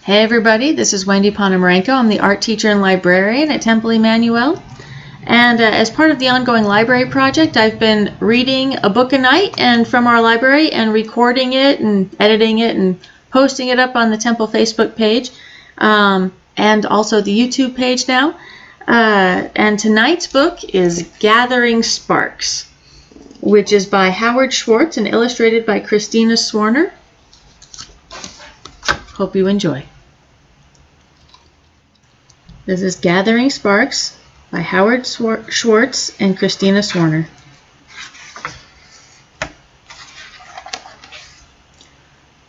Hey everybody, this is Wendy Ponomarenko. I'm the art teacher and librarian at Temple Emanu-El. And as part of the ongoing library project, I've been reading a book a night and from our library and recording it and editing it and posting it up on the Temple Facebook page and also the YouTube page now. And tonight's book is Gathering Sparks, which is by Howard Schwartz and illustrated by Kristina Swarner. Hope you enjoy. This is Gathering Sparks by Howard Schwartz and Kristina Swarner.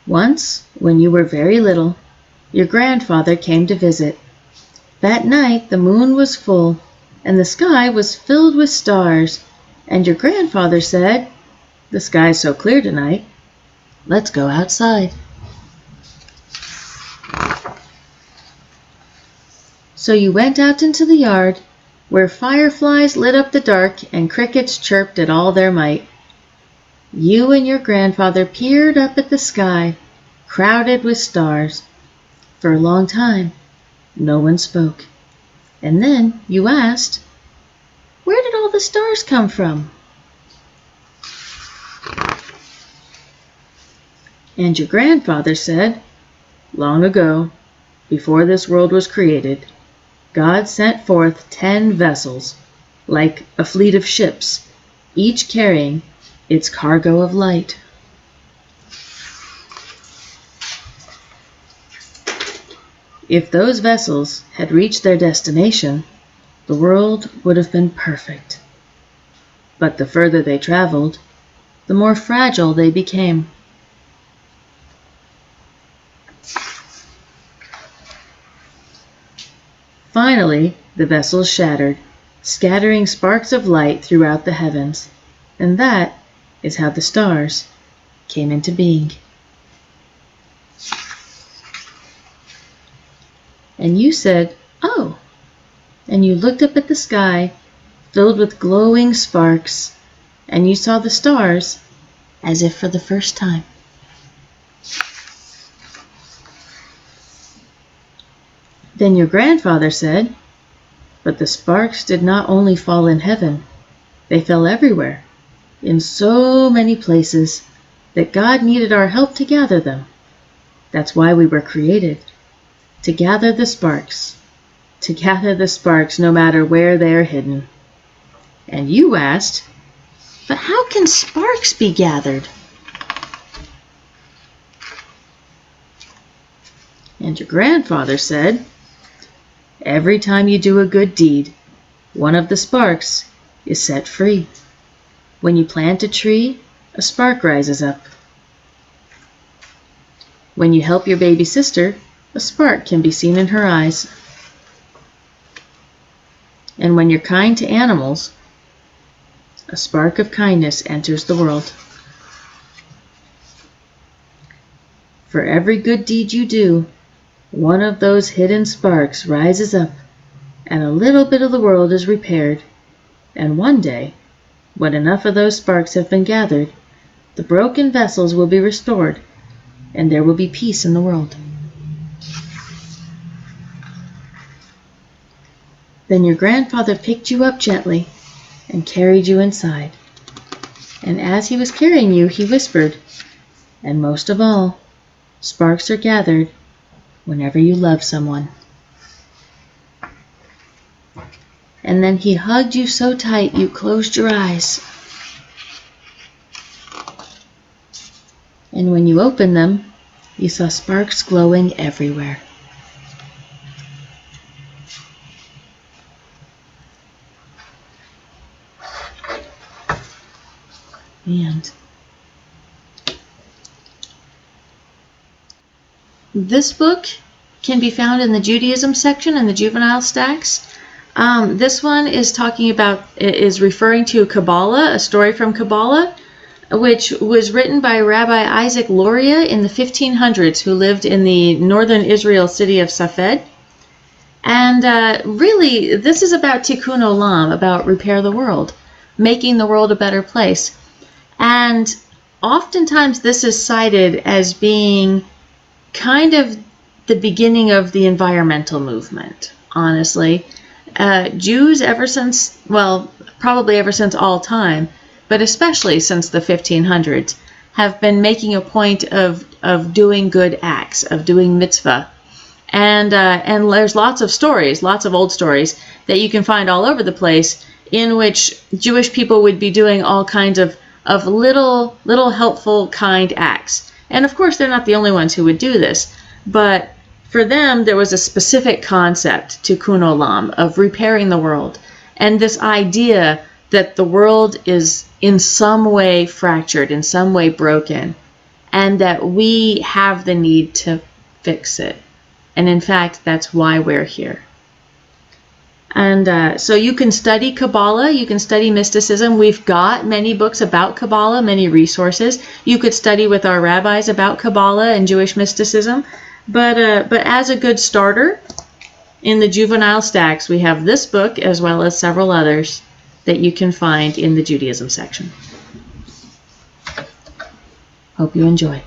Once, when you were very little, your grandfather came to visit. That night the moon was full, and the sky was filled with stars, and your grandfather said, "The sky's so clear tonight, let's go outside." So you went out into the yard, where fireflies lit up the dark and crickets chirped at all their might. You and your grandfather peered up at the sky, crowded with stars. For a long time, no one spoke. And then you asked, "Where did all the stars come from?" And your grandfather said, "Long ago, before this world was created, God sent forth 10 vessels, like a fleet of ships, each carrying its cargo of light. If those vessels had reached their destination, the world would have been perfect. But the further they traveled, the more fragile they became. Finally, the vessels shattered, scattering sparks of light throughout the heavens, and that is how the stars came into being. And you said, "Oh," and you looked up at the sky, filled with glowing sparks, and you saw the stars as if for the first time. Then your grandfather said, "But the sparks did not only fall in heaven, they fell everywhere, in so many places, that God needed our help to gather them. That's why we were created, to gather the sparks no matter where they're hidden." And you asked, "But how can sparks be gathered?" And your grandfather said, "Every time you do a good deed, one of the sparks is set free. When you plant a tree, a spark rises up. When you help your baby sister, a spark can be seen in her eyes. And when you're kind to animals, a spark of kindness enters the world. For every good deed you do, one of those hidden sparks rises up, and a little bit of the world is repaired. And one day, when enough of those sparks have been gathered, the broken vessels will be restored, and there will be peace in the world." Then your grandfather picked you up gently and carried you inside. And as he was carrying you, he whispered, "And most of all, sparks are gathered whenever you love someone." And then he hugged you so tight you closed your eyes. And when you opened them, you saw sparks glowing everywhere. And this book can be found in the Judaism section in the juvenile stacks. This one is referring to Kabbalah, a story from Kabbalah, which was written by Rabbi Isaac Luria in the 1500s, who lived in the northern Israel city of Safed. And really, this is about Tikkun Olam, about repair the world, making the world a better place. And oftentimes this is cited as being kind of the beginning of the environmental movement, honestly. Jews ever since, well, probably ever since all time, but especially since the 1500s, have been making a point of doing good acts, of doing mitzvah. And there's lots of stories, lots of old stories that you can find all over the place in which Jewish people would be doing all kinds of little helpful, kind acts. And of course, they're not the only ones who would do this, but for them, there was a specific concept, tikkun olam, of repairing the world. And this idea that the world is in some way fractured, in some way broken, and that we have the need to fix it. And in fact, that's why we're here. And so you can study Kabbalah, you can study mysticism. We've got many books about Kabbalah, many resources. You could study with our rabbis about Kabbalah and Jewish mysticism. But as a good starter, in the juvenile stacks, we have this book as well as several others that you can find in the Judaism section. Hope you enjoy.